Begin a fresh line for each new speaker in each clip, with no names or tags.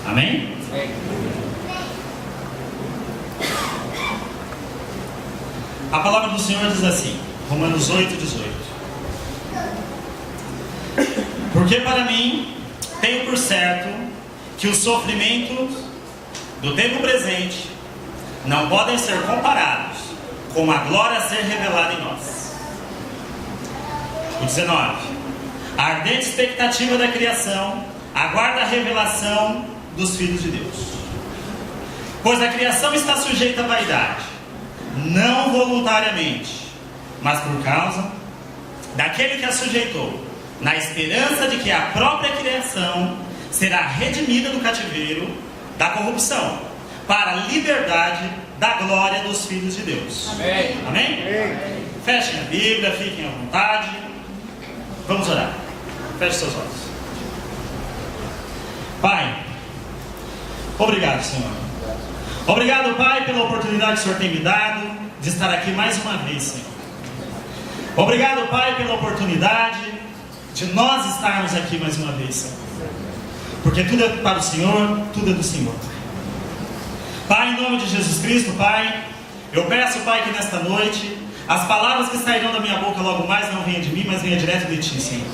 Amém? A palavra do Senhor diz assim, Romanos 8:18. Porque para mim, tenho por certo que os sofrimentos do tempo presente não podem ser comparados com a glória a ser revelada em nós. O 19. A ardente expectativa da criação aguarda a revelação dos filhos de Deus. Pois a criação está sujeita à vaidade, não voluntariamente, mas por causa daquele que a sujeitou, na esperança de que a própria criação será redimida do cativeiro da corrupção, para a liberdade da glória dos filhos de Deus. Amém? Amém? Amém. Fechem a Bíblia, fiquem à vontade. Vamos orar. Feche seus olhos. Pai, obrigado, Senhor. Obrigado, Pai, pela oportunidade que o Senhor tem me dado de estar aqui mais uma vez, Senhor. Obrigado, Pai, pela oportunidade de nós estarmos aqui mais uma vez, Senhor. Porque tudo é para o Senhor, tudo é do Senhor. Pai, em nome de Jesus Cristo, Pai, eu peço, Pai, que nesta noite as palavras que sairão da minha boca logo mais não venham de mim, mas venham direto de Ti, Senhor.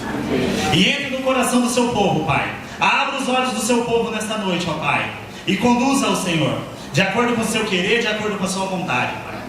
E entre no coração do Seu povo, Pai. Abra os olhos do Seu povo nesta noite, ó Pai, e conduza o Senhor de acordo com o Seu querer, de acordo com a Sua vontade, Pai.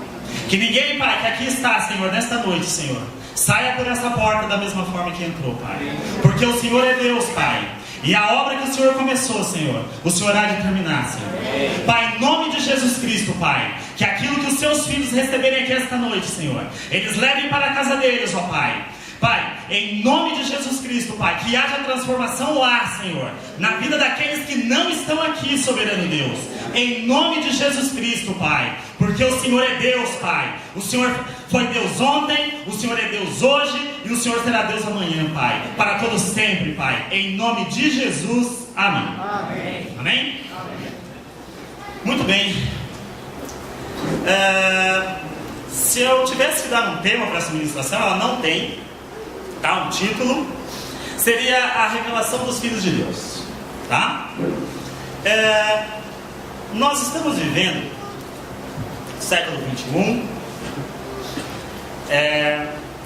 Que ninguém, Pai, que aqui está, Senhor, nesta noite, Senhor, saia por essa porta da mesma forma que entrou, Pai. Porque o Senhor é Deus, Pai. E a obra que o Senhor começou, Senhor, o Senhor há de terminar, Senhor. Pai, em nome de Jesus Cristo, Pai, que aquilo que os Seus filhos receberem aqui esta noite, Senhor, eles levem para a casa deles, ó Pai. Pai, em nome de Jesus Cristo, Pai, que haja transformação lá, Senhor, na vida daqueles que não estão aqui, soberano Deus. Em nome de Jesus Cristo, Pai, porque o Senhor é Deus, Pai. O Senhor foi Deus ontem, o Senhor é Deus hoje e o Senhor será Deus amanhã, Pai. Para todos sempre, Pai. Em nome de Jesus, amém. Amém? Amém? Amém. Muito bem. Se eu tivesse que dar um tema para essa ministração, ela não tem, tá? Um título. Seria a revelação dos filhos de Deus, tá? Nós estamos vivendo século 21,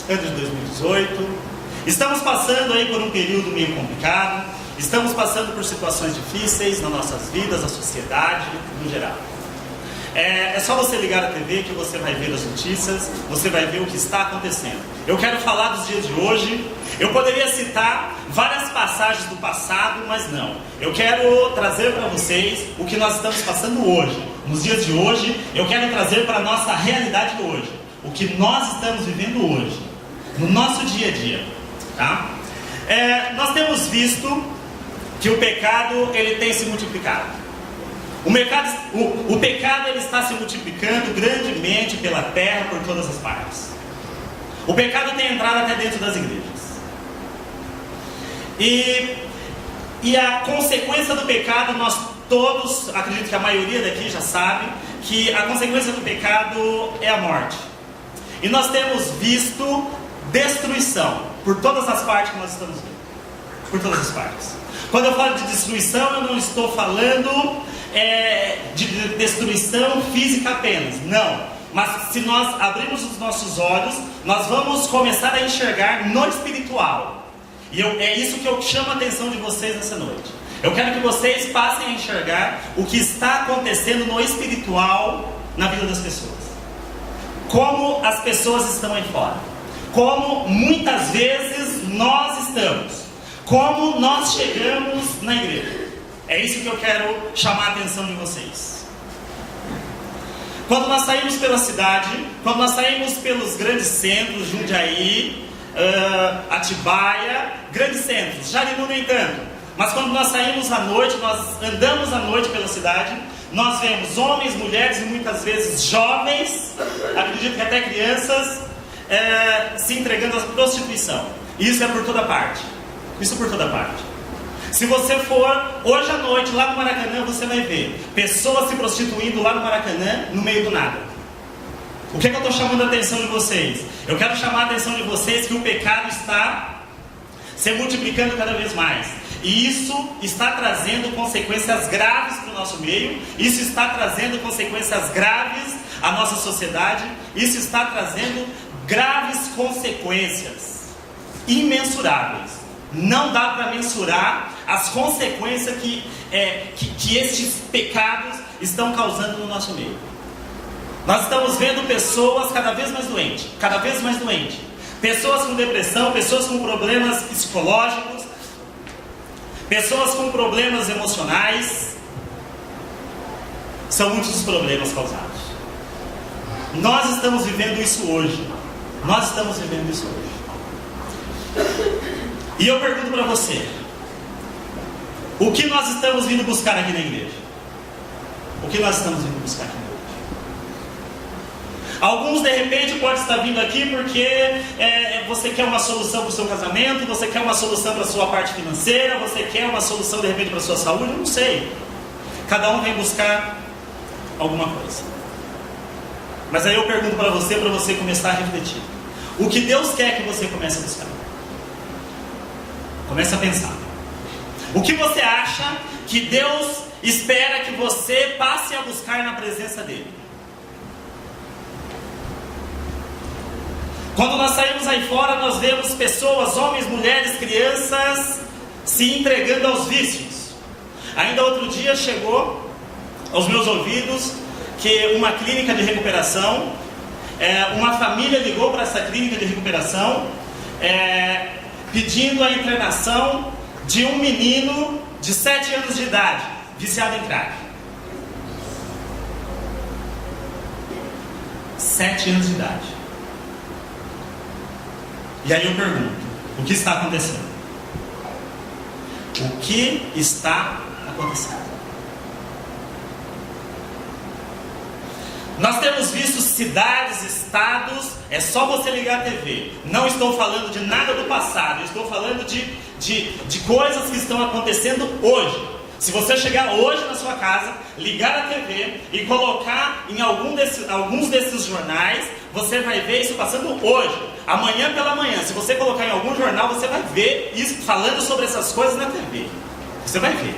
ano de 2018, estamos passando aí por um período meio complicado, estamos passando por situações difíceis nas nossas vidas, na sociedade, no geral. É só você ligar a TV que você vai ver as notícias, você vai ver o que está acontecendo. Eu quero falar dos dias de hoje. Eu poderia citar várias passagens do passado, mas não. Eu quero trazer para vocês o que nós estamos passando hoje. Nos dias de hoje, eu quero trazer para a nossa realidade hoje. O que nós estamos vivendo hoje, no nosso dia a dia. Tá? Nós temos visto que o pecado ele tem se multiplicado. O pecado ele está se multiplicando grandemente pela terra, por todas as partes. O pecado tem entrado até dentro das igrejas. E a consequência do pecado, nós todos, acredito que a maioria daqui já sabe, que a consequência do pecado é a morte. E nós temos visto destruição por todas as partes que nós estamos vendo. Por todas as partes. Quando eu falo de destruição, eu não estou falando de destruição física apenas, não, mas se nós abrirmos os nossos olhos, nós vamos começar a enxergar no espiritual, e é isso que eu chamo a atenção de vocês nessa noite. Eu quero que vocês passem a enxergar o que está acontecendo no espiritual na vida das pessoas, como as pessoas estão aí fora, como muitas vezes nós estamos, como nós chegamos na igreja. É isso que eu quero chamar a atenção de vocês. Quando nós saímos pela cidade, quando nós saímos pelos grandes centros, Jundiaí, Atibaia, grandes centros, Jarinu nem tanto, mas quando nós saímos à noite, nós andamos à noite pela cidade, nós vemos homens, mulheres e muitas vezes jovens, acredito que até crianças, se entregando à prostituição. Isso é por toda parte. Isso por toda parte. Se você for hoje à noite lá no Maracanã, você vai ver pessoas se prostituindo lá no Maracanã, no meio do nada. O que eu estou chamando a atenção de vocês? Eu quero chamar a atenção de vocês que o pecado está se multiplicando cada vez mais. E isso está trazendo consequências graves para o nosso meio, isso está trazendo consequências graves à nossa sociedade, isso está trazendo graves consequências imensuráveis. Não dá para mensurar as consequências que estes pecados estão causando no nosso meio. Nós estamos vendo pessoas cada vez mais doentes, pessoas com depressão, pessoas com problemas psicológicos, pessoas com problemas emocionais. São muitos os problemas causados. Nós estamos vivendo isso hoje. E eu pergunto para você: o que nós estamos vindo buscar aqui na igreja? Alguns de repente podem estar vindo aqui porque você quer uma solução para o seu casamento, você quer uma solução para a sua parte financeira, você quer uma solução de repente para a sua saúde, eu não sei. Cada um vem buscar alguma coisa. Mas aí eu pergunto para você começar a refletir. O que Deus quer que você comece a buscar? Comece a pensar. O que você acha que Deus espera que você passe a buscar na presença dEle? Quando nós saímos aí fora, nós vemos pessoas, homens, mulheres, crianças, se entregando aos vícios. Ainda outro dia chegou aos meus ouvidos que uma clínica de recuperação, uma família ligou para essa clínica de recuperação, pedindo a internação de um menino de 7 anos de idade, viciado em crack. 7 anos de idade. E aí eu pergunto: o que está acontecendo? O que está acontecendo? Nós temos visto cidades, estados, é só você ligar a TV. Não estou falando de nada do passado, estou falando de coisas que estão acontecendo hoje. Se você chegar hoje na sua casa, ligar a TV e colocar em alguns desses jornais, você vai ver isso passando hoje, amanhã pela manhã. Se você colocar em algum jornal, você vai ver isso falando sobre essas coisas na TV. Você vai ver.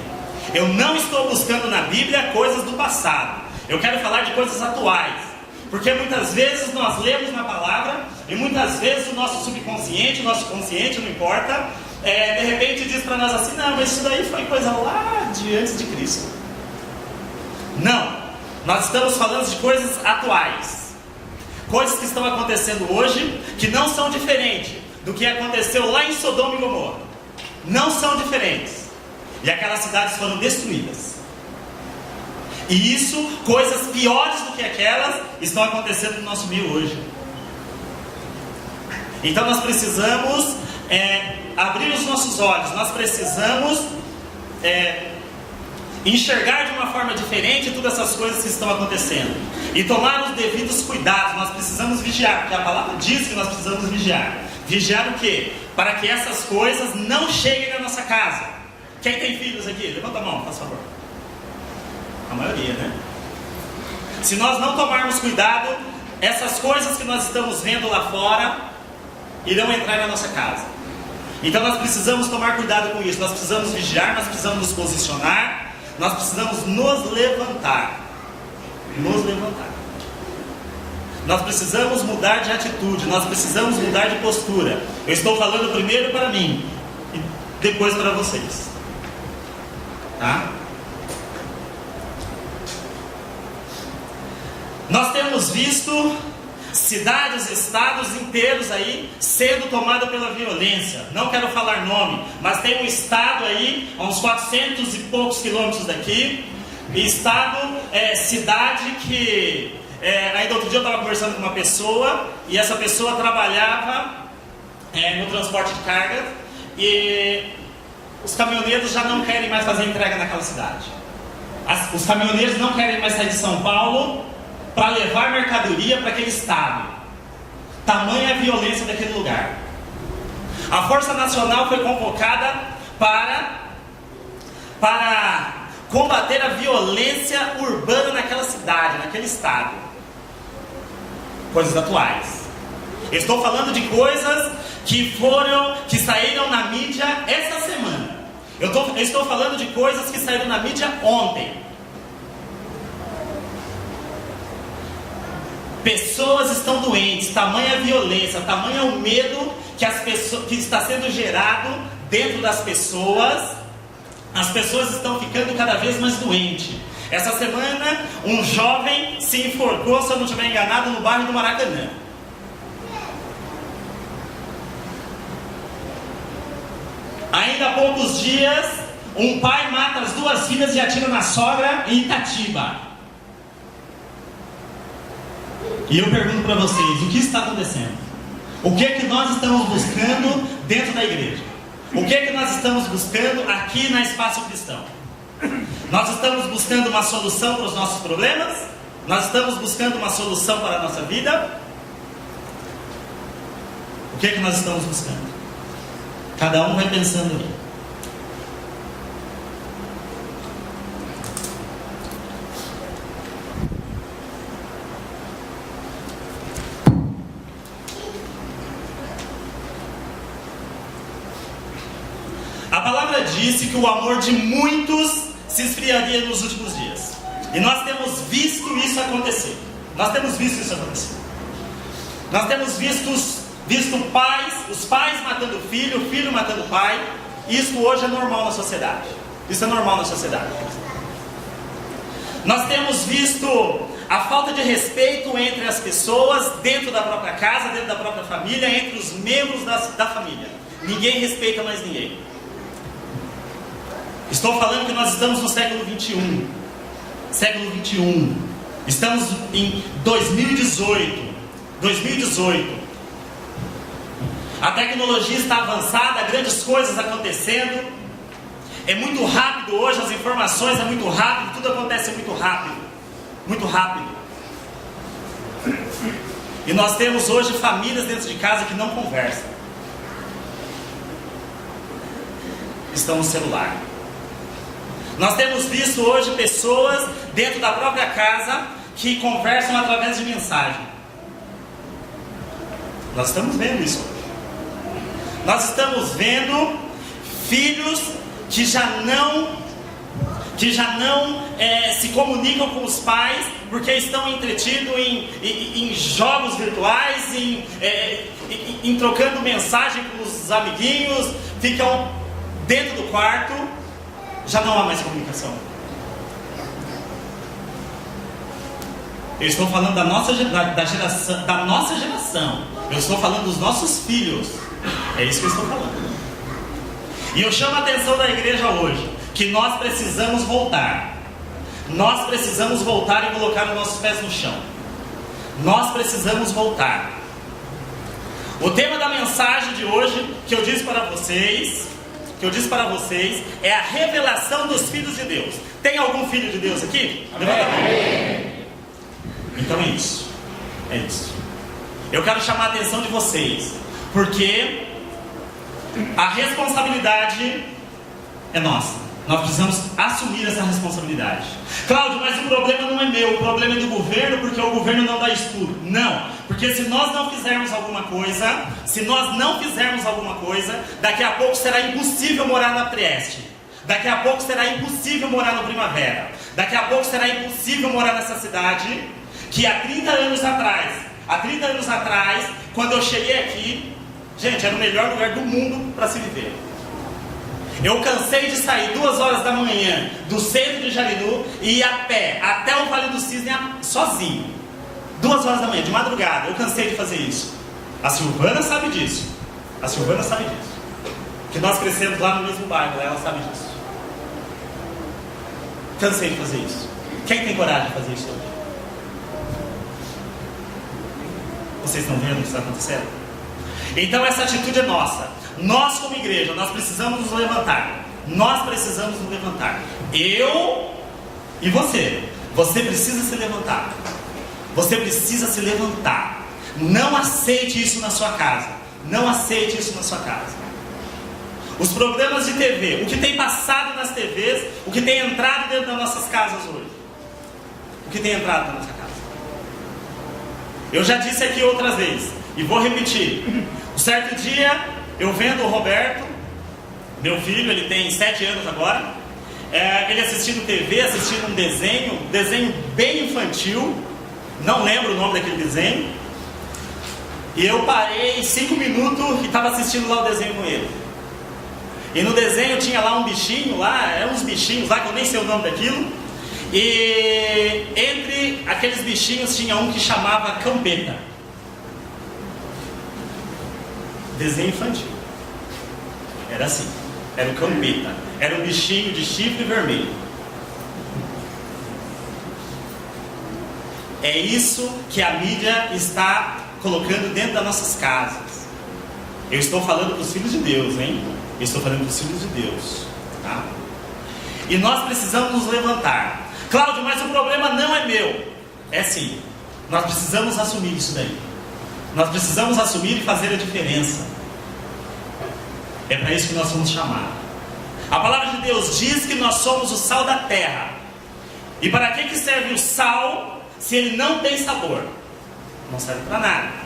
Eu não estou buscando na Bíblia coisas do passado. Eu quero falar de coisas atuais, porque muitas vezes nós lemos na palavra e muitas vezes o nosso subconsciente, o nosso consciente, não importa, de repente diz para nós assim: não, mas isso daí foi coisa lá de antes de Cristo. Não, nós estamos falando de coisas atuais, coisas que estão acontecendo hoje, que não são diferentes do que aconteceu lá em Sodoma e Gomorra. Não são diferentes. E aquelas cidades foram destruídas. E isso, coisas piores do que aquelas, estão acontecendo no nosso meio hoje. Então nós precisamos abrir os nossos olhos, nós precisamos enxergar de uma forma diferente todas essas coisas que estão acontecendo. E tomar os devidos cuidados. Nós precisamos vigiar, porque a palavra diz que nós precisamos vigiar. Vigiar o quê? Para que essas coisas não cheguem na nossa casa. Quem tem filhos aqui? Levanta a mão, por favor. A maioria, né? Se nós não tomarmos cuidado, essas coisas que nós estamos vendo lá fora irão entrar na nossa casa. Então nós precisamos tomar cuidado com isso. Nós precisamos vigiar, nós precisamos nos posicionar, nós precisamos nos levantar. Nós precisamos mudar de atitude, nós precisamos mudar de postura. Eu estou falando primeiro para mim e depois para vocês. Tá? Nós temos visto cidades, estados inteiros aí sendo tomados pela violência. Não quero falar nome, mas tem um estado aí, a uns 400 e poucos quilômetros daqui, estado, cidade que... ainda outro dia eu estava conversando com uma pessoa, e essa pessoa trabalhava no transporte de carga, e os caminhoneiros já não querem mais fazer entrega naquela cidade. Os caminhoneiros não querem mais sair de São Paulo para levar mercadoria para aquele estado. Tamanha a violência daquele lugar. A Força Nacional foi convocada para combater a violência urbana naquela cidade, naquele estado. Coisas atuais. Estou falando de coisas que saíram na mídia essa semana. Eu estou falando de coisas que saíram na mídia ontem. Pessoas estão doentes, tamanha violência, tamanho o medo que está sendo gerado dentro das pessoas. As pessoas estão ficando cada vez mais doentes. Essa semana, um jovem se enforcou, se eu não estiver enganado, no bairro do Maracanã. Ainda há poucos dias, um pai mata as 2 filhas e atira na sogra em Itatiba. E eu pergunto para vocês, o que está acontecendo? O que é que nós estamos buscando dentro da igreja? O que é que nós estamos buscando aqui na Espaço Cristão? Nós estamos buscando uma solução para os nossos problemas? Nós estamos buscando uma solução para a nossa vida? O que é que nós estamos buscando? Cada um vai pensando aí. A palavra disse que o amor de muitos se esfriaria nos últimos dias. E nós temos visto isso acontecer. Nós temos visto os pais matando o filho matando o pai. Isso hoje é normal na sociedade. Isso é normal na sociedade. Nós temos visto a falta de respeito entre as pessoas, dentro da própria casa, dentro da própria família, entre os membros da família. Ninguém respeita mais ninguém. Estou falando que nós estamos no século 21. Século 21. Estamos em 2018. A tecnologia está avançada, grandes coisas acontecendo. É muito rápido hoje, as informações é muito rápido, tudo acontece muito rápido. Muito rápido. E nós temos hoje famílias dentro de casa que não conversam. Estão no celular. Nós temos visto hoje pessoas dentro da própria casa que conversam através de mensagem. Nós estamos vendo isso hoje. Nós estamos vendo filhos que já não se comunicam com os pais porque estão entretidos em jogos virtuais, em trocando mensagem com os amiguinhos, ficam dentro do quarto. Já não há mais comunicação. Eu estou falando da nossa geração. Eu estou falando dos nossos filhos. É isso que eu estou falando. E eu chamo a atenção da igreja hoje que nós precisamos voltar. Nós precisamos voltar e colocar os nossos pés no chão. Nós precisamos voltar. O tema da mensagem de hoje que eu disse para vocês é a revelação dos filhos de Deus. Tem algum filho de Deus aqui? Levanta a mão. Então é isso. É isso. Eu quero chamar a atenção de vocês, porque a responsabilidade é nossa. Nós precisamos assumir essa responsabilidade. Cláudio, mas o problema não é meu, o problema é do governo, porque o governo não dá estudo. Não, porque se nós não fizermos alguma coisa, daqui a pouco será impossível morar na Trieste. Daqui a pouco será impossível morar no Primavera. Daqui a pouco será impossível morar nessa cidade que há 30 anos atrás, quando eu cheguei aqui, gente, era o melhor lugar do mundo para se viver. Eu cansei de sair 2 horas da manhã do centro de Jarinu e ir a pé até o Vale do Cisne sozinho. 2 horas da manhã, de madrugada. Eu cansei de fazer isso. A Silvana sabe disso. Que nós crescemos lá no mesmo bairro, ela sabe disso. Cansei de fazer isso. Quem tem coragem de fazer isso hoje? Vocês estão vendo o que está acontecendo? Então essa atitude é nossa. Nós como igreja, nós precisamos nos levantar. Eu e você. Você precisa se levantar. Não aceite isso na sua casa. Os programas de TV, o que tem passado nas TVs, o que tem entrado dentro das nossas casas hoje. Eu já disse aqui outras vezes, e vou repetir. Um certo dia, eu vendo o Roberto, Meu filho, ele tem 7 anos agora. Ele assistindo TV, assistindo um desenho bem infantil. Não lembro o nome daquele desenho. E eu parei 5 minutos e estava assistindo lá o desenho com ele. E no desenho tinha lá um bichinho lá, eram uns bichinhos lá que eu nem sei o nome daquilo. E entre aqueles bichinhos tinha um que chamava Campeta. Desenho infantil. Era assim, era o Campeta. Era um bichinho de chifre vermelho. É isso que a mídia está colocando dentro das nossas casas. Eu estou falando dos filhos de Deus, hein? Eu estou falando dos filhos de Deus, tá? E nós precisamos nos levantar. Cláudio, mas o problema não é meu. É sim. Nós precisamos assumir isso daí. Nós precisamos assumir e fazer a diferença. É para isso que nós somos chamados. A palavra de Deus diz que nós somos o sal da terra. E para que serve o sal se ele não tem sabor? Não serve para nada.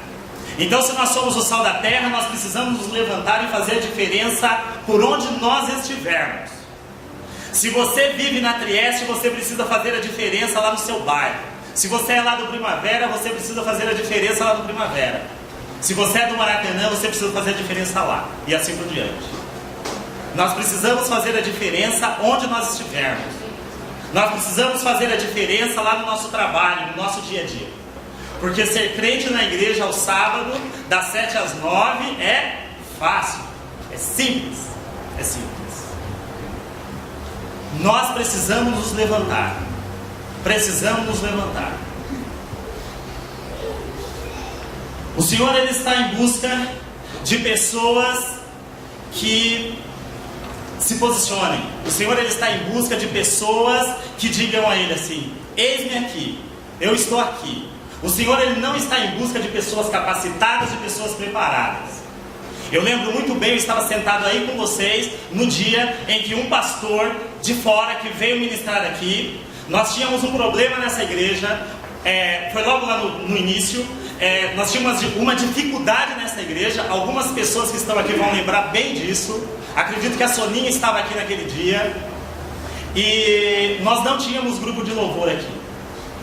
Então, se nós somos o sal da terra, nós precisamos nos levantar e fazer a diferença por onde nós estivermos. Se você vive na Trieste, você precisa fazer a diferença lá no seu bairro. Se você é lá do Primavera, você precisa fazer a diferença lá no Primavera. Se você é do Maracanã, você precisa fazer a diferença lá. E assim por diante. Nós precisamos fazer a diferença onde nós estivermos. Nós precisamos fazer a diferença lá no nosso trabalho, no nosso dia a dia. Porque ser crente na igreja ao sábado, das 7 às 9, é fácil. É simples. É simples. Nós precisamos nos levantar. Precisamos nos levantar. O Senhor, Ele está em busca de pessoas que se posicionem. O Senhor, Ele está em busca de pessoas que digam a Ele assim: eis-me aqui, eu estou aqui. O Senhor, Ele não está em busca de pessoas capacitadas, de pessoas preparadas. Eu lembro muito bem, eu estava sentado aí com vocês no dia em que um pastor de fora que veio ministrar aqui, nós tínhamos um problema nessa igreja, foi logo lá no início, nós tínhamos uma dificuldade nessa igreja. Algumas pessoas que estão aqui vão lembrar bem disso. Acredito que a Soninha estava aqui naquele dia. E nós não tínhamos grupo de louvor aqui.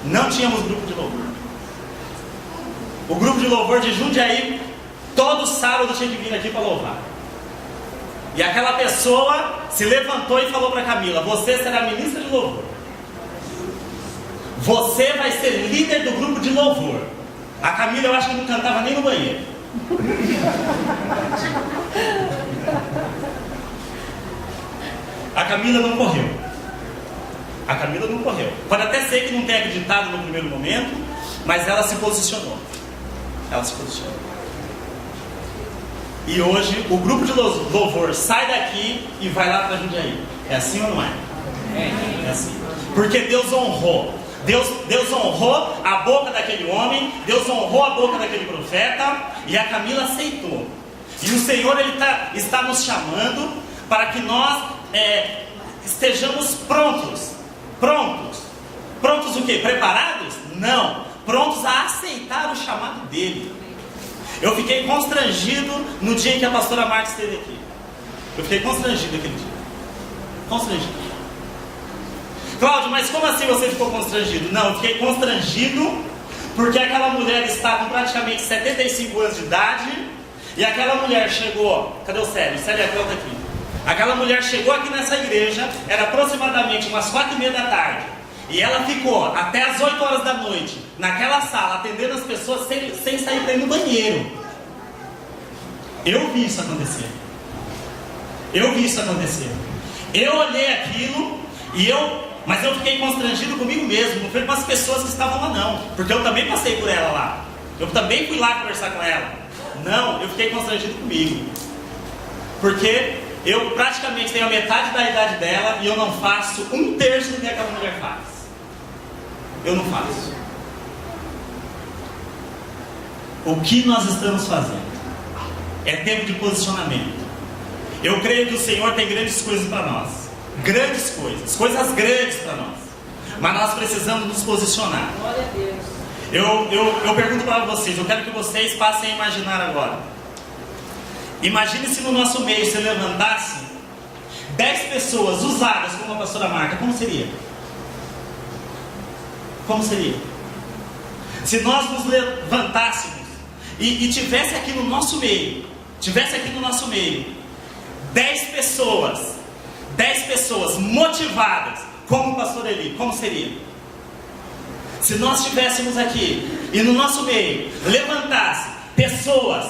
Não tínhamos grupo de louvor. O grupo de louvor de Jundiaí, todo sábado tinha que vir aqui para louvar. E aquela pessoa se levantou e falou para Camila: você será ministra de louvor. Você vai ser líder do grupo de louvor. A Camila, eu acho que não cantava nem no banheiro. A Camila não correu. A Camila não correu. Pode até ser que não tenha acreditado no primeiro momento, mas ela se posicionou. Ela se posicionou. E hoje o grupo de louvor sai daqui e vai lá para Jundiaí. É assim ou não é? É assim. Porque Deus honrou. Deus honrou a boca daquele homem, Deus honrou a boca daquele profeta, e a Camila aceitou. E o Senhor, Ele está nos chamando para que nós estejamos prontos. Prontos o quê? Preparados? Não. Prontos a aceitar o chamado dEle. Eu fiquei constrangido no dia em que a pastora Marta esteve aqui. Eu fiquei constrangido aquele dia. Constrangido. Cláudio, mas como assim você ficou constrangido? Não, eu fiquei constrangido porque aquela mulher está com praticamente 75 anos de idade. E aquela mulher chegou... Cadê o Célio? O Célio é aqui. Aquela mulher chegou aqui nessa igreja, era aproximadamente umas 4h30 da tarde. E ela ficou até as 8 horas da noite naquela sala, atendendo as pessoas sem sair para ir no banheiro. Eu vi isso acontecer. Eu olhei aquilo mas eu fiquei constrangido comigo mesmo. Não foi com as pessoas que estavam lá não, porque eu também passei por ela lá. Eu também fui lá conversar com ela. Não, eu fiquei constrangido comigo, porque eu praticamente tenho a metade da idade dela e eu não faço 1/3 do que aquela mulher faz. Eu não faço. O que nós estamos fazendo? É tempo de posicionamento. Eu creio que o Senhor tem grandes coisas para nós. Grandes coisas grandes para nós. Mas nós precisamos nos posicionar.
Glória a Deus.
Eu pergunto para vocês, eu quero que vocês passem a imaginar agora. Imagine se no nosso meio se levantasse 10 pessoas usadas como a pastora Marta, como seria? Como seria? Se nós nos levantássemos e tivesse aqui no nosso meio, 10 pessoas motivadas, como o pastor Eli, como seria? Se nós estivéssemos aqui e no nosso meio levantasse pessoas,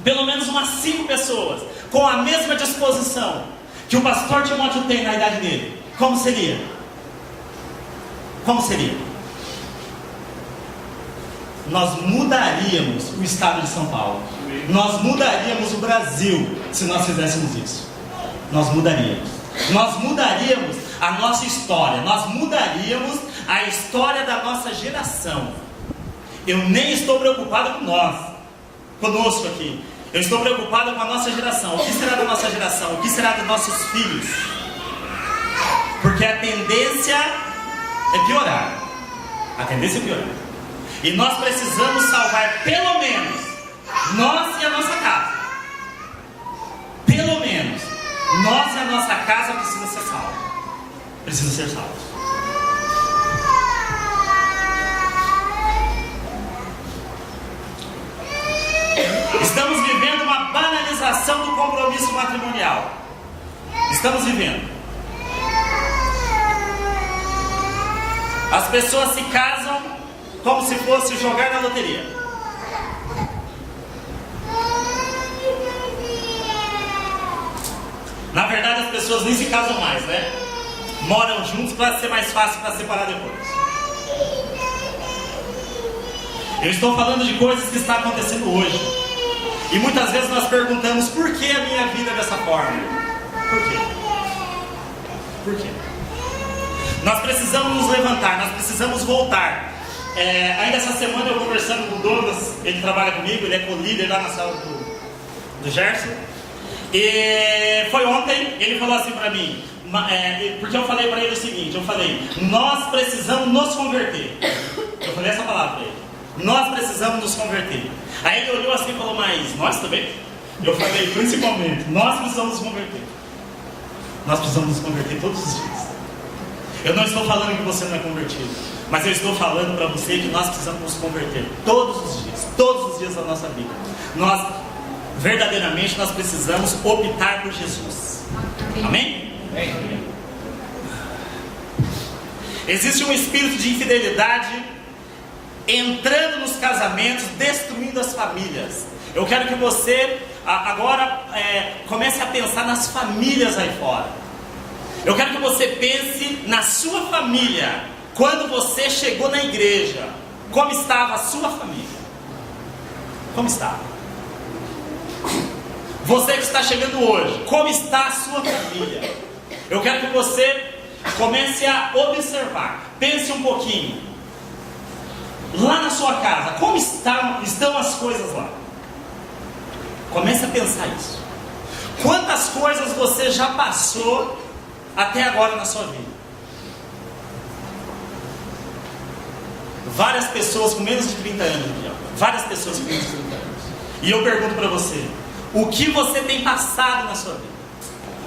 pelo menos umas 5 pessoas, com a mesma disposição que o pastor Timóteo tem na idade dele, como seria? Como seria? Nós mudaríamos o estado de São Paulo. Nós mudaríamos o Brasil se nós fizéssemos isso. Nós mudaríamos a nossa história. Nós mudaríamos a história da nossa geração. Eu nem estou preocupado com nós, conosco aqui. Eu estou preocupado com a nossa geração. O que será da nossa geração? O que será dos nossos filhos? Porque a tendência é piorar. E nós precisamos salvar pelo menos nós e a nossa casa. Pelo menos nós e a nossa casa precisa ser salva. Precisa ser salvos. Estamos vivendo uma banalização do compromisso matrimonial. Estamos vivendo. As pessoas se casam como se fosse jogar na loteria. Na verdade, as pessoas nem se casam mais, né? Moram juntos para ser mais fácil para separar depois. Eu estou falando de coisas que estão acontecendo hoje. E muitas vezes nós perguntamos: por que a minha vida é dessa forma? Por quê? Por quê? Nós precisamos nos levantar, nós precisamos voltar. Ainda essa semana eu conversando com o Douglas, ele trabalha comigo, ele é co-líder lá na sala do Gerson. E foi ontem, ele falou assim para mim, porque eu falei para ele o seguinte, nós precisamos nos converter. Eu falei essa palavra para ele, nós precisamos nos converter. Aí ele olhou assim e falou: mas nós também? Eu falei: principalmente, nós precisamos nos converter. Nós precisamos nos converter todos os dias. Eu não estou falando que você não é convertido, mas eu estou falando para você que nós precisamos nos converter todos os dias da nossa vida. Verdadeiramente nós precisamos optar por Jesus. Amém? Amém. Existe um espírito de infidelidade entrando nos casamentos, destruindo as famílias. Eu quero que você agora comece a pensar nas famílias aí fora. Eu quero que você pense na sua família. Quando você chegou na igreja, como estava a sua família? Como estava? Você que está chegando hoje, como está a sua família? Eu quero que você comece a observar. Pense um pouquinho. Lá na sua casa, como estão as coisas lá? Comece a pensar isso. Quantas coisas você já passou até agora na sua vida? Várias pessoas com menos de 30 anos, várias pessoas com menos de 30 anos. E eu pergunto para você: o que você tem passado na sua vida?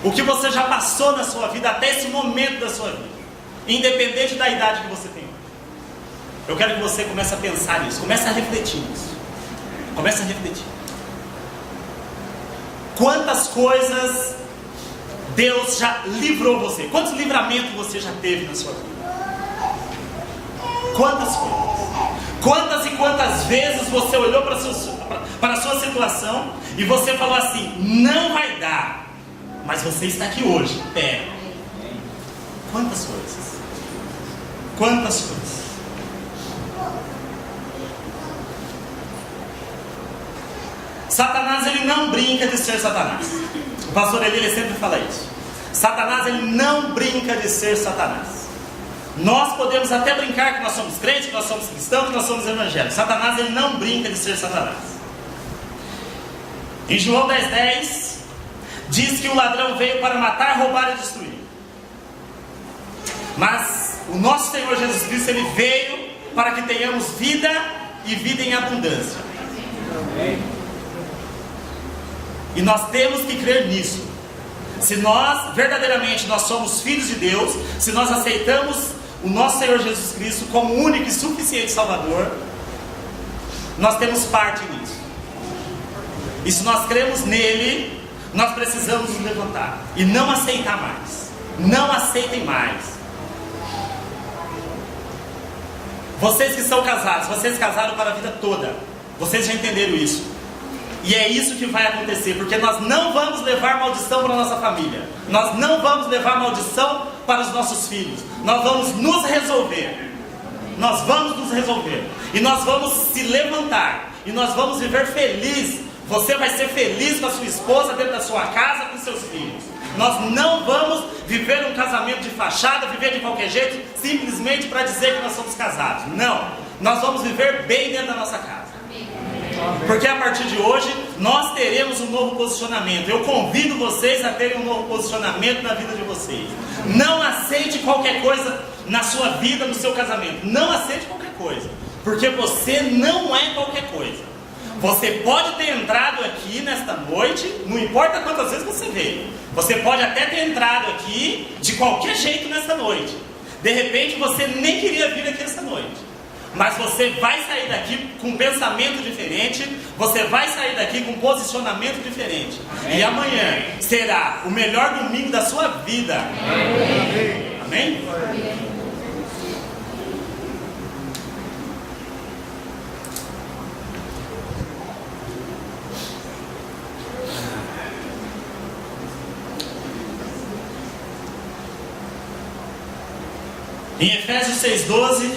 O que você já passou na sua vida até esse momento da sua vida? Independente da idade que você tem hoje. Eu quero que você comece a pensar nisso, comece a refletir nisso. Comece a refletir. Quantas coisas Deus já livrou você? Quantos livramentos você já teve na sua vida? Quantas coisas? Quantas e quantas vezes você olhou para a sua situação e você falou assim: não vai dar, mas você está aqui hoje, pé. Quantas coisas? Quantas coisas? Satanás, ele não brinca de ser Satanás. O pastor ele sempre fala isso. Satanás, ele não brinca de ser Satanás. Nós podemos até brincar que nós somos crentes, que nós somos cristãos, que nós somos evangélicos. Satanás, ele não brinca de ser Satanás. Em João 10:10 diz que o ladrão veio para matar, roubar e destruir. Mas o nosso Senhor Jesus Cristo, ele veio para que tenhamos vida e vida em abundância. E nós temos que crer nisso. Se nós, verdadeiramente, nós somos filhos de Deus, se nós aceitamos o nosso Senhor Jesus Cristo como único e suficiente Salvador, nós temos parte nisso. E se nós cremos nele, nós precisamos nos levantar e não aceitar mais. Não aceitem mais. Vocês que são casados, vocês casaram para a vida toda. Vocês já entenderam isso. E é isso que vai acontecer, porque nós não vamos levar maldição para a nossa família. Nós não vamos levar maldição para os nossos filhos. Nós vamos nos resolver. Nós vamos nos resolver. E nós vamos se levantar. E nós vamos viver feliz. Você vai ser feliz com a sua esposa, dentro da sua casa, com seus filhos. Nós não vamos viver um casamento de fachada, viver de qualquer jeito, simplesmente para dizer que nós somos casados. Não. Nós vamos viver bem dentro da nossa casa. Porque a partir de hoje, nós teremos um novo posicionamento. Eu convido vocês a terem um novo posicionamento na vida de vocês. Não aceite qualquer coisa na sua vida, no seu casamento. Não aceite qualquer coisa. Porque você não é qualquer coisa. Você pode ter entrado aqui nesta noite, não importa quantas vezes você veio. Você pode até ter entrado aqui de qualquer jeito nesta noite. De repente você nem queria vir aqui esta noite. Mas você vai sair daqui com um pensamento diferente. Você vai sair daqui com um posicionamento diferente. E amanhã será o melhor domingo da sua vida. Amém? Em Efésios 6,12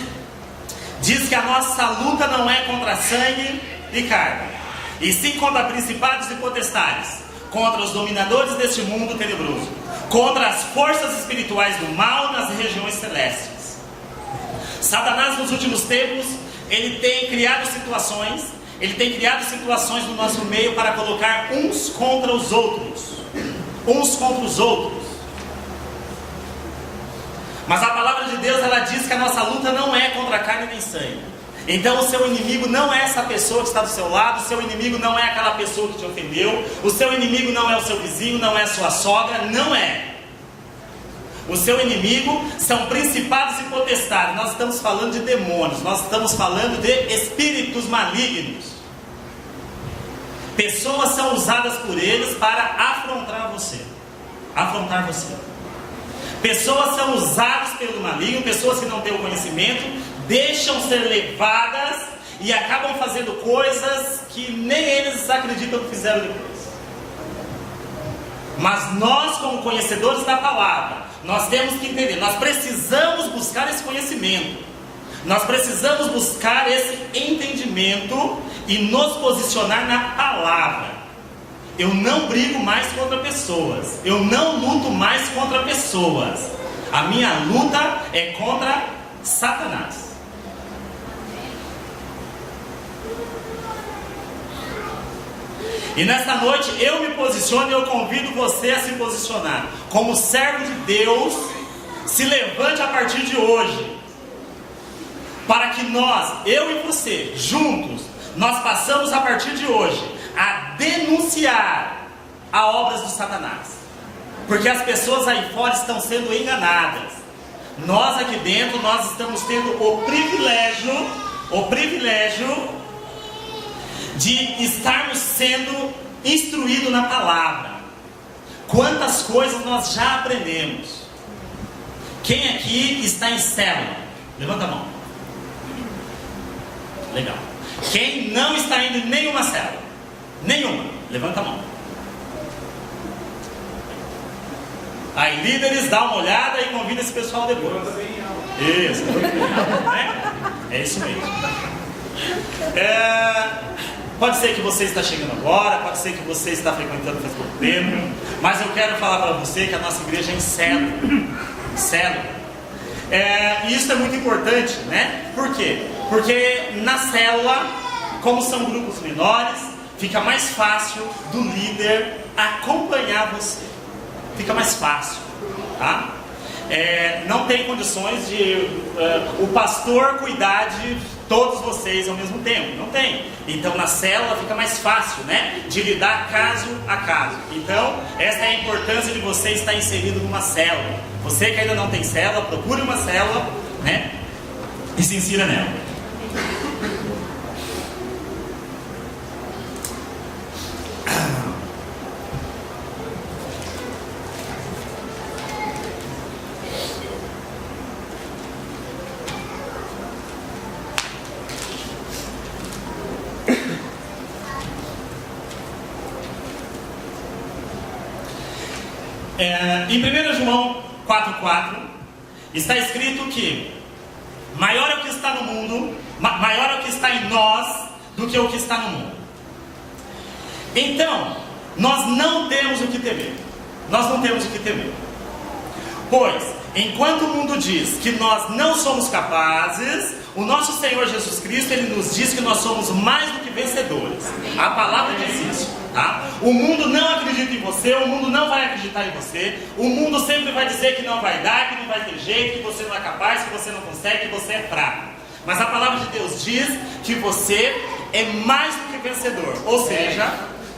diz que a nossa luta não é contra sangue e carne, e sim contra principados e potestades, contra os dominadores deste mundo tenebroso, contra as forças espirituais do mal nas regiões celestes. Satanás nos últimos tempos, ele tem criado situações no nosso meio para colocar uns contra os outros. Mas a palavra de Deus, ela diz que a nossa luta não é contra carne nem sangue. Então o seu inimigo não é essa pessoa que está do seu lado, o seu inimigo não é aquela pessoa que te ofendeu, o seu inimigo não é o seu vizinho, não é a sua sogra, não é. O seu inimigo são principados e potestades. Nós estamos falando de demônios, nós estamos falando de espíritos malignos. Pessoas são usadas por eles para afrontar você. Pessoas são usadas pelo maligno, pessoas que não têm o conhecimento, deixam ser levadas e acabam fazendo coisas que nem eles acreditam que fizeram depois. Mas nós, como conhecedores da palavra, nós temos que entender, nós precisamos buscar esse conhecimento, nós precisamos buscar esse entendimento e nos posicionar na palavra. Eu não brigo mais contra pessoas. Eu não luto mais contra pessoas. A minha luta é contra Satanás. E nesta noite eu me posiciono e eu convido você a se posicionar. Como servo de Deus, se levante a partir de hoje. Para que nós, eu e você, juntos, nós passamos a partir de hoje a denunciar as obras do Satanás, porque as pessoas aí fora estão sendo enganadas. Nós aqui dentro, nós estamos tendo o privilégio de estarmos sendo instruídos na palavra. Quantas coisas nós já aprendemos. Quem aqui está em célula? Levanta a mão. Legal. Quem não está indo em nenhuma célula? Nenhuma. Levanta a mão. Aí, líderes, dá uma olhada e convida esse pessoal depois. Isso. É isso mesmo. Pode ser que você está chegando agora, pode ser que você está frequentando faz pouco tempo, mas eu quero falar para você que a nossa igreja é em célula. E isso é muito importante, né? Por quê? Porque na célula, como são grupos menores, fica mais fácil do líder acompanhar você. Fica mais fácil, tá? não tem condições de o pastor cuidar de todos vocês ao mesmo tempo. Não tem. Então na célula fica mais fácil, né? De lidar caso a caso. Então, essa é a importância de você estar inserido numa célula. Você que ainda não tem célula, procure uma célula, né? E se insira nela. Em 1 João 4,4 está escrito que maior é o que está no mundo, maior é o que está em nós do que o que está no mundo. Então, nós não temos o que temer. Nós não temos o que temer. Pois, enquanto o mundo diz que nós não somos capazes, o nosso Senhor Jesus Cristo, Ele nos diz que nós somos mais do que vencedores. A palavra diz isso. Tá? O mundo não acredita em você, o mundo não vai acreditar em você, o mundo sempre vai dizer que não vai dar, que não vai ter jeito, que você não é capaz, que você não consegue, que você é fraco. Mas a palavra de Deus diz que você é mais do que vencedor. Ou seja,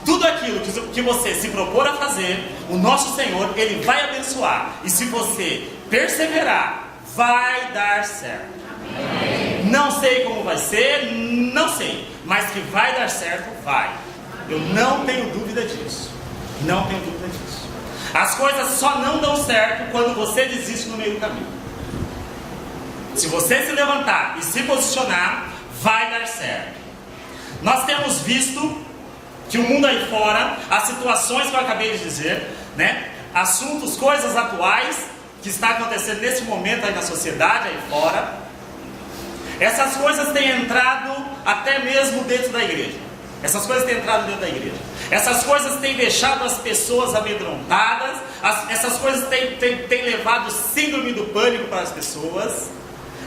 tudo aquilo que você se propor a fazer, o nosso Senhor, Ele vai abençoar. E se você perseverar, vai dar certo. Amém. Não sei como vai ser, não sei, mas que vai dar certo, vai. Eu não tenho dúvida disso. Não tenho dúvida disso. As coisas só não dão certo quando você desiste no meio do caminho. Se você se levantar e se posicionar, vai dar certo. Nós temos visto que o mundo aí fora, as situações que eu acabei de dizer, né? Assuntos, coisas atuais que está acontecendo nesse momento aí na sociedade aí fora, essas coisas têm entrado até mesmo dentro da igreja. Essas coisas têm entrado dentro da igreja. Essas coisas têm deixado as pessoas amedrontadas. Essas coisas têm levado síndrome do pânico para as pessoas.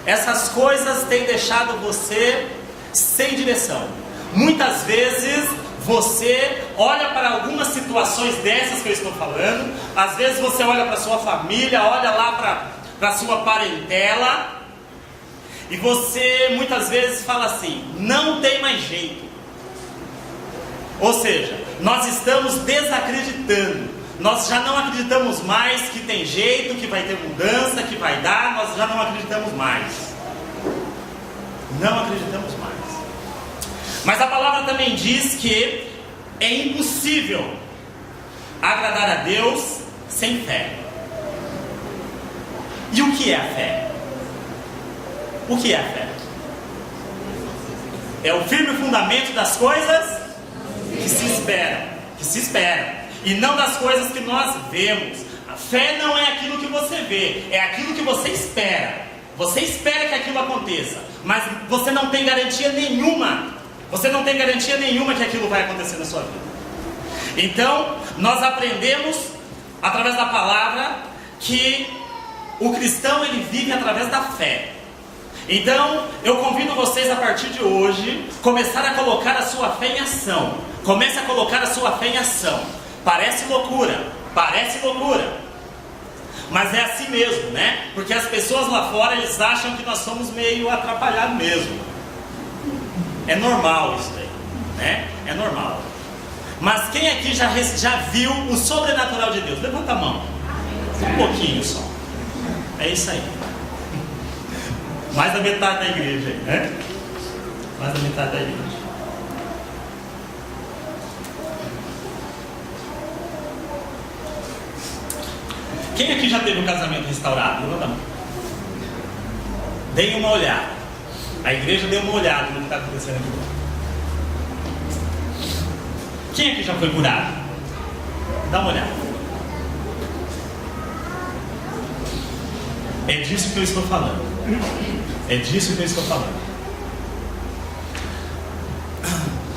Essas coisas têm deixado você sem direção. Muitas vezes você olha para algumas situações dessas que eu estou falando. Às vezes você olha para a sua família, olha lá para a sua parentela, e você muitas vezes fala assim: não tem mais jeito. Ou seja, nós estamos desacreditando. Nós já não acreditamos mais que tem jeito, que vai ter mudança, que vai dar. Nós já não acreditamos mais. Não acreditamos mais. Mas a palavra também diz que é impossível agradar a Deus sem fé. E o que é a fé? O que é a fé? É o firme fundamento das coisas que se esperam, e não das coisas que nós vemos. A fé não é aquilo que você vê, é aquilo que você espera. Você espera que aquilo aconteça, mas você não tem garantia nenhuma. Você não tem garantia nenhuma que aquilo vai acontecer na sua vida. Então, nós aprendemos através da palavra que o cristão, ele vive através da fé. Então, eu convido vocês a partir de hoje começar a colocar a sua fé em ação. Comece a colocar a sua fé em ação. Parece loucura, mas é assim mesmo, né? Porque as pessoas lá fora, eles acham que nós somos meio atrapalhados mesmo. É normal isso daí, né? É normal. Mas quem aqui já viu o sobrenatural de Deus? Levanta a mão. Um pouquinho só. É isso aí. Mais da metade da igreja, né? Mais da metade da igreja. Quem aqui já teve um casamento restaurado? Levanta a mão. Deem uma olhada. A igreja deu uma olhada no que está acontecendo aqui. Quem aqui já foi curado? Dá uma olhada. É disso que eu estou falando. É disso que eu estou falando.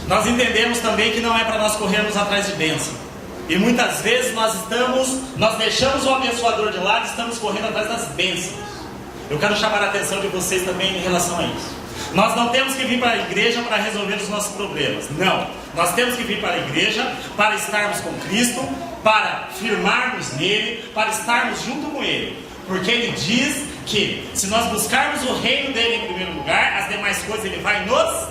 Nós entendemos também que não é para nós corrermos atrás de bênção. E muitas vezes nós deixamos o abençoador de lado e estamos correndo atrás das bênçãos. Eu quero chamar a atenção de vocês também em relação a isso. Nós não temos que vir para a igreja para resolver os nossos problemas. Não. Nós temos que vir para a igreja para estarmos com Cristo, para firmarmos nele, para estarmos junto com ele. Porque Ele diz que se nós buscarmos o reino dele em primeiro lugar, as demais coisas Ele vai nos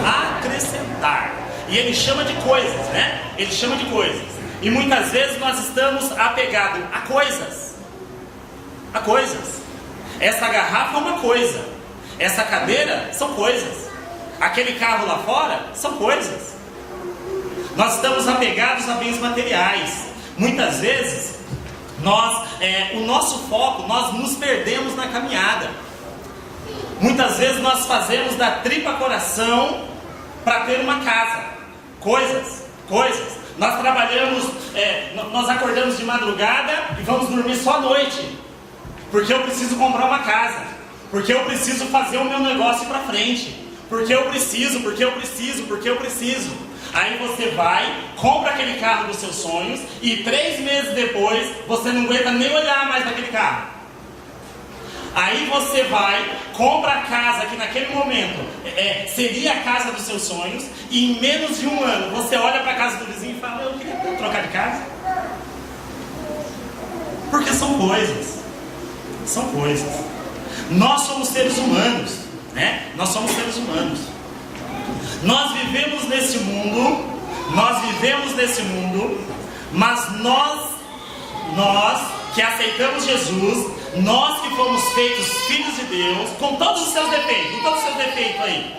acrescentar. E Ele chama de coisas, né? Ele chama de coisas. E muitas vezes nós estamos apegados a coisas. A coisas. Essa garrafa é uma coisa. Essa cadeira são coisas. Aquele carro lá fora são coisas. Nós estamos apegados a bens materiais. Muitas vezes o nosso foco, nós nos perdemos na caminhada. Muitas vezes nós fazemos da tripa coração para ter uma casa. Coisas. Nós trabalhamos, nós acordamos de madrugada e vamos dormir só à noite. Porque eu preciso comprar uma casa. Porque eu preciso fazer o meu negócio para frente. Porque eu preciso. Aí você vai, compra aquele carro dos seus sonhos e 3 meses depois você não aguenta nem olhar mais naquele carro. Aí você vai, compra a casa que naquele momento seria a casa dos seus sonhos e em menos de 1 ano você olha para a casa do vizinho e fala: eu queria trocar de casa. Porque são coisas. Nós somos seres humanos, né? Nós vivemos nesse mundo, mas nós que aceitamos Jesus, nós que fomos feitos filhos de Deus, com todos os seus defeitos aí,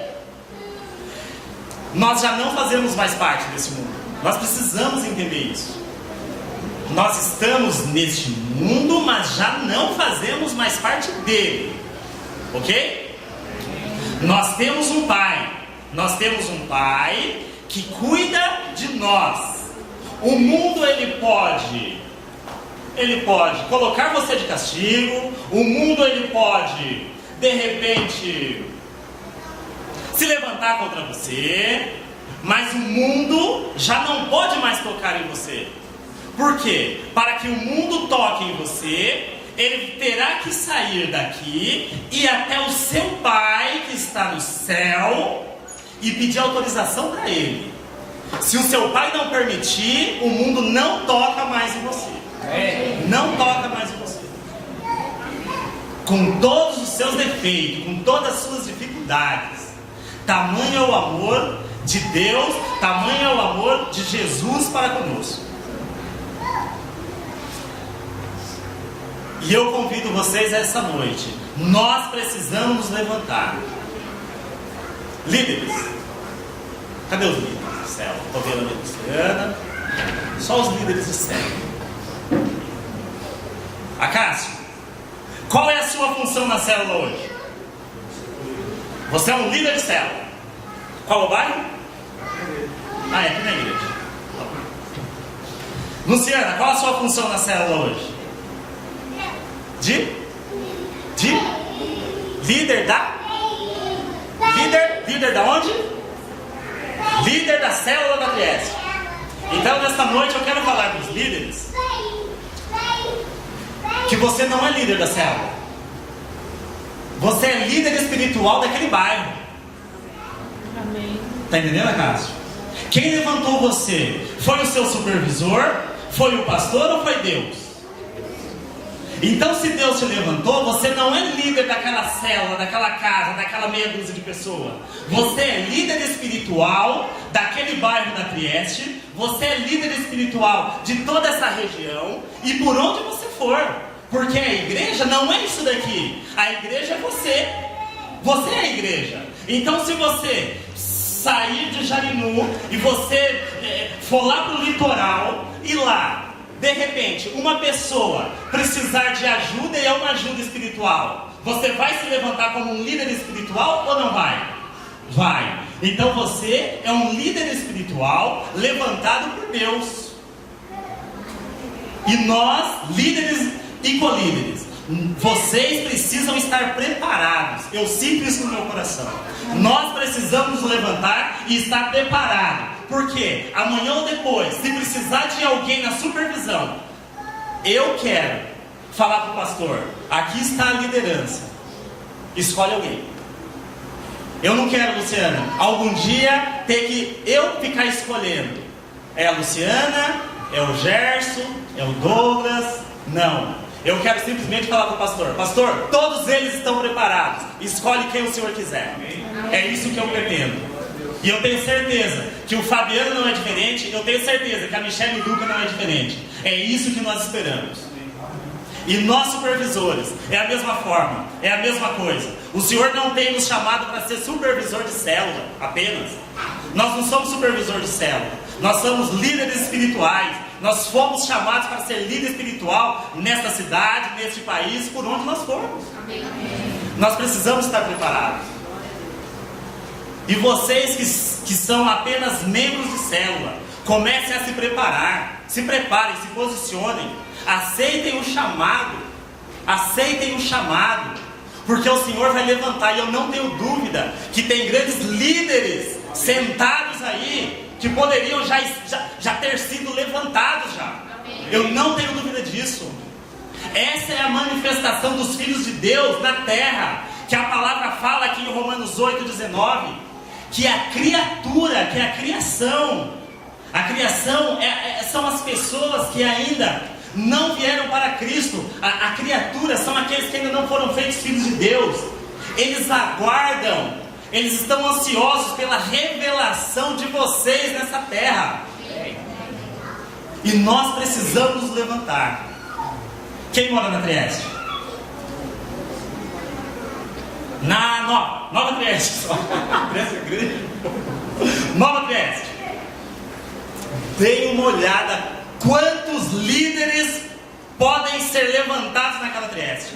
nós já não fazemos mais parte desse mundo. Nós precisamos entender isso. Nós estamos neste mundo, mas já não fazemos mais parte dele. Ok? Nós temos um pai que cuida de nós. O mundo ele pode colocar você de castigo. O mundo ele pode de repente se levantar contra você, mas o mundo já não pode mais tocar em você. Por quê? Para que o mundo toque em você, ele terá que sair daqui e ir até o seu pai que está no céu e pedir autorização para ele. Se o seu pai não permitir, o mundo não toca mais em você. Não toca mais em você. Com todos os seus defeitos, com todas as suas dificuldades, tamanho é o amor de Deus, tamanho é o amor de Jesus para conosco. E eu convido vocês essa noite. Nós precisamos nos levantar. Líderes. Cadê os líderes do céu? Estou vendo a Luciana. Só os líderes do céu. Acácio, qual é a sua função na célula hoje? Você é um líder de célula. Qual o bairro? É aqui na igreja. Luciana, qual a sua função na célula hoje? De líder da? Líder da onde? Líder da célula da Trieste. Então nesta noite eu quero falar para os líderes que você não é líder da célula. Você é líder espiritual daquele bairro.
Amém.
Está entendendo, Cássio? Quem levantou você? Foi o seu supervisor? Foi o pastor ou foi Deus? Então, se Deus te levantou, você não é líder daquela célula, daquela casa, daquela meia dúzia de pessoas. Você é líder espiritual daquele bairro da Trieste. Você é líder espiritual de toda essa região e por onde você for. Porque a igreja não é isso daqui. A igreja é você. Você é a igreja. Então, se você sair de Jarinu e você for lá para o litoral e lá, de repente, uma pessoa precisar de ajuda e é uma ajuda espiritual, você vai se levantar como um líder espiritual ou não vai? Vai. Então você é um líder espiritual levantado por Deus. E nós, líderes e colíderes, vocês precisam estar preparados. Eu sinto isso no meu coração. Nós precisamos nos levantar e estar preparados. Porque amanhã ou depois, se precisar de alguém na supervisão, eu quero falar para o pastor: aqui está a liderança, escolhe alguém. Eu não quero, Luciana, algum dia ter que eu ficar escolhendo. É a Luciana, é o Gerson, é o Douglas. Não, Eu quero simplesmente falar para o pastor: pastor, todos eles estão preparados, escolhe quem o Senhor quiser. É isso que eu pretendo. E eu tenho certeza que o Fabiano não é diferente. Eu tenho certeza que a Michelle Luca não é diferente. É isso que nós esperamos. E nós supervisores, é a mesma forma, é a mesma coisa. O Senhor não tem nos chamado para ser supervisor de célula apenas. Nós não somos supervisor de célula, nós somos líderes espirituais. Nós fomos chamados para ser líder espiritual nesta cidade, neste país, por onde nós formos. Nós precisamos estar preparados. E vocês que são apenas membros de célula, comecem a se preparar. Se preparem, se posicionem. Aceitem o chamado. Aceitem o chamado. Porque o Senhor vai levantar. E eu não tenho dúvida que tem grandes líderes sentados aí que poderiam já ter sido levantados já. Eu não tenho dúvida disso. Essa é a manifestação dos filhos de Deus na terra, que a palavra fala aqui em Romanos 8:19, que a criatura, que é a criação são as pessoas que ainda não vieram para Cristo. A criatura são aqueles que ainda não foram feitos filhos de Deus. Eles aguardam, eles estão ansiosos pela revelação de vocês nessa terra. E nós precisamos nos levantar. Quem mora na Trieste? Na Nova Trieste. Trieste é grande. Nova Trieste. Dê uma olhada quantos líderes podem ser levantados naquela Trieste.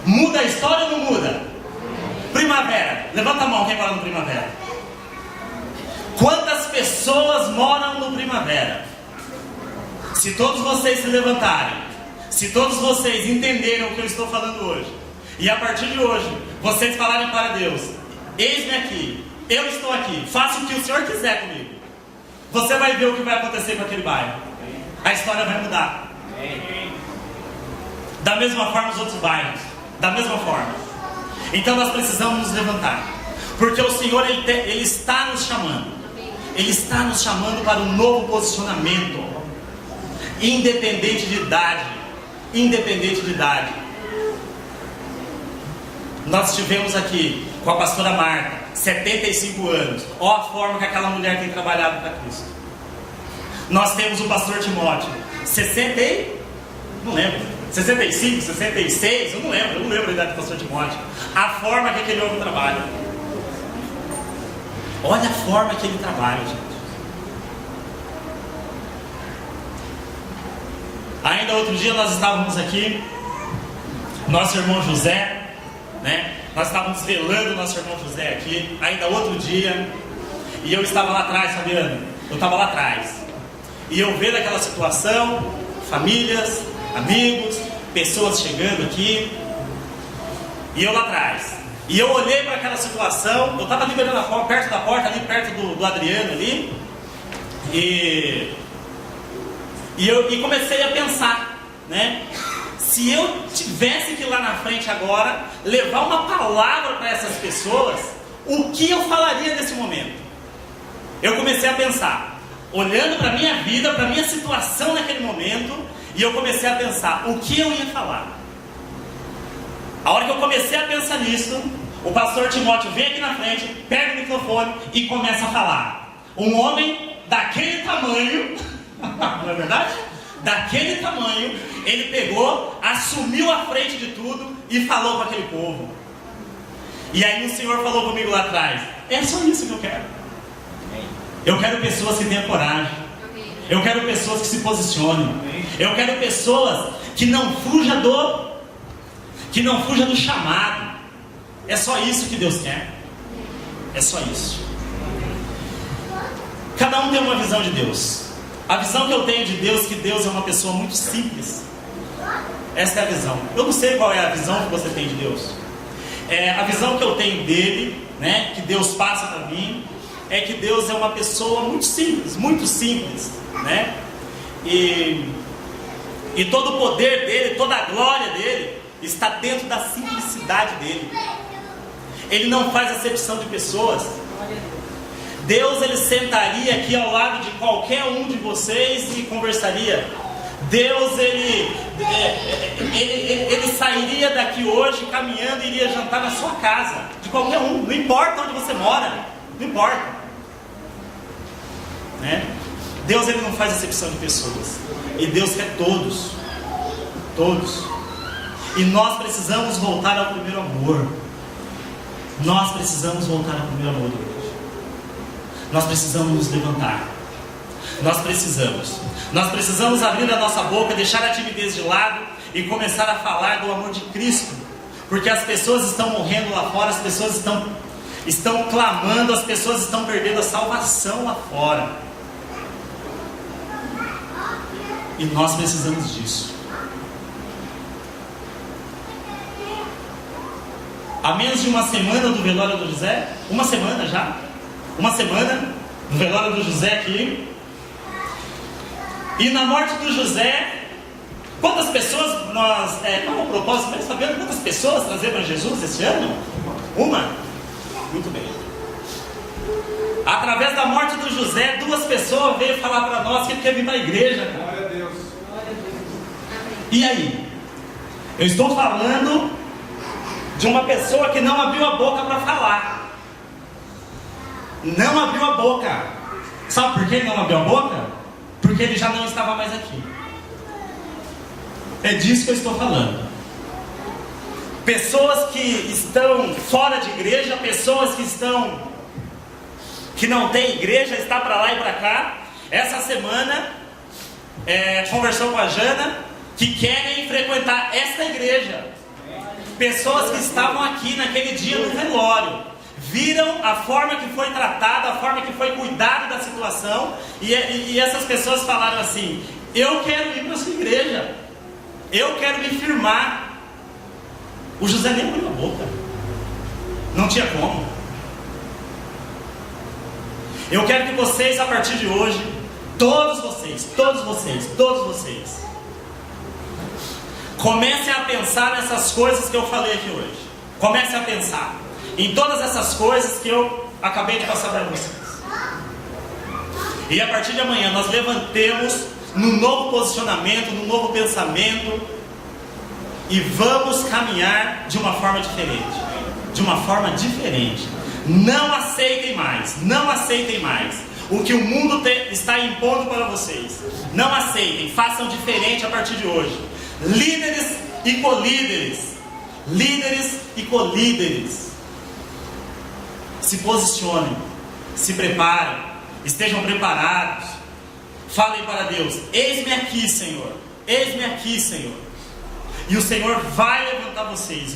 Muda a história ou não muda? Primavera, levanta a mão quem mora no Primavera. Quantas pessoas moram no Primavera? Se todos vocês se levantarem, se todos vocês entenderem o que eu estou falando hoje, e a partir de hoje vocês falarem para Deus: eis-me aqui, eu estou aqui, faça o que o Senhor quiser comigo, você vai ver o que vai acontecer com aquele bairro. A história vai mudar. Da mesma forma os outros bairros, da mesma forma. Então nós precisamos nos levantar, porque o Senhor ele está nos chamando. Ele está nos chamando para um novo posicionamento, independente de idade. Independente de idade. Nós estivemos aqui com a pastora Marta, 75 anos. Olha a forma que aquela mulher tem trabalhado para Cristo. Nós temos o pastor Timóteo, 65, 66, eu não lembro a idade do pastor Timóteo. A forma que aquele homem trabalha. Olha a forma que ele trabalha, gente. Ainda outro dia nós estávamos aqui, nosso irmão José, né? Nós estávamos velando o nosso irmão José aqui, ainda outro dia, e eu estava lá atrás, Fabiano, eu estava lá atrás, e eu vendo aquela situação, famílias, amigos, pessoas chegando aqui, e eu lá atrás, e eu olhei para aquela situação, eu estava liberando a porta, perto da porta, ali perto do Adriano ali, e comecei a pensar, né? Se eu tivesse que ir lá na frente agora, levar uma palavra para essas pessoas, o que eu falaria nesse momento? Eu comecei a pensar, olhando para a minha vida, para a minha situação naquele momento, e eu comecei a pensar, o que eu ia falar? A hora que eu comecei a pensar nisso, o pastor Timóteo vem aqui na frente, pega o microfone e começa a falar. Um homem daquele tamanho, não é verdade? Daquele tamanho, ele pegou, assumiu a frente de tudo e falou para aquele povo. E aí o Senhor falou comigo lá atrás: é só isso que eu quero. Eu quero pessoas que tenham coragem. Eu quero pessoas que se posicionem. Eu quero pessoas que não fujam do chamado. É só isso que Deus quer. É só isso. Cada um tem uma visão de Deus. A visão que eu tenho de Deus é que Deus é uma pessoa muito simples. Essa é a visão. Eu não sei qual é a visão que você tem de Deus. A visão que eu tenho dele, né, que Deus passa para mim, é que Deus é uma pessoa muito simples, né? E todo o poder dele, toda a glória dele está dentro da simplicidade dele. Ele não faz acepção de pessoas. Deus, ele sentaria aqui ao lado de qualquer um de vocês e conversaria. Deus, ele sairia daqui hoje caminhando e iria jantar na sua casa, de qualquer um, não importa onde você mora, não importa, né? Deus, ele não faz acepção de pessoas, e Deus quer todos, todos, e nós precisamos voltar ao primeiro amor. Nós precisamos voltar ao primeiro amor de Deus. Nós precisamos nos levantar. Nós precisamos abrir a nossa boca, deixar a timidez de lado e começar a falar do amor de Cristo, porque as pessoas estão morrendo lá fora, as pessoas estão clamando, as pessoas estão perdendo a salvação lá fora, e nós precisamos disso. Há menos de uma semana do velório do José, uma semana do velório do José aqui. E na morte do José, quantas pessoas nós, qual é o propósito mesmo? Sabendo quantas pessoas trazer para Jesus esse ano? Uma? Muito bem. Através da morte do José, 2 pessoas veio falar para nós que quer vir para a igreja. Glória a Deus. E aí? Eu estou falando de uma pessoa que não abriu a boca para falar. Não abriu a boca. Sabe por que ele não abriu a boca? Porque ele já não estava mais aqui. É disso que eu estou falando. Pessoas que estão fora de igreja, pessoas que não têm igreja, está para lá e para cá. Essa semana conversou com a Jana, que querem frequentar esta igreja. Pessoas que estavam aqui naquele dia no velório, viram a forma que foi tratada, a forma que foi cuidado da situação, e essas pessoas falaram assim: eu quero ir para a sua igreja, eu quero me firmar. O José nem abriu a boca, não tinha como. Eu quero que vocês, a partir de hoje, todos vocês, comecem a pensar nessas coisas que eu falei aqui hoje. Comecem a pensar em todas essas coisas que eu acabei de passar para vocês. E a partir de amanhã nós levantemos num novo posicionamento, num novo pensamento, e vamos caminhar de uma forma diferente. De uma forma diferente. Não aceitem mais o que o mundo está impondo para vocês. Não aceitem, façam diferente a partir de hoje. Líderes e colíderes, se posicionem, se preparem, estejam preparados, falem para Deus: eis-me aqui, Senhor, eis-me aqui, Senhor. E o Senhor vai levantar vocês,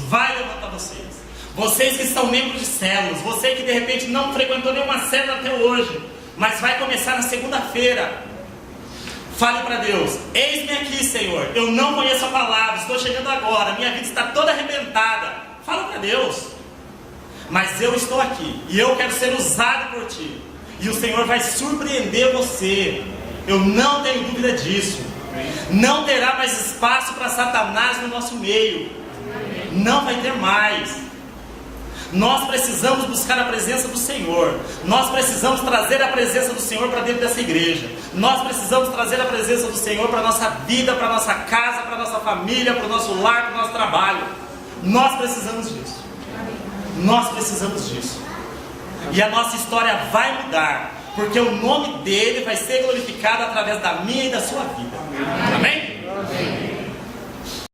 vocês que são membros de células, você que de repente não frequentou nenhuma célula até hoje, mas vai começar na segunda-feira. Fale para Deus: eis-me aqui, Senhor, eu não conheço a palavra, estou chegando agora, minha vida está toda arrebentada. Fala para Deus: mas eu estou aqui, e eu quero ser usado por Ti, e o Senhor vai surpreender você, eu não tenho dúvida disso. Não terá mais espaço para Satanás no nosso meio, não vai ter mais. Nós precisamos buscar a presença do Senhor. Nós precisamos trazer a presença do Senhor para dentro dessa igreja. Nós precisamos trazer a presença do Senhor para a nossa vida, para a nossa casa, para a nossa família, para o nosso lar, para o nosso trabalho. Nós precisamos disso. E a nossa história vai mudar, porque o nome dele vai ser glorificado através da minha e da sua vida. Amém?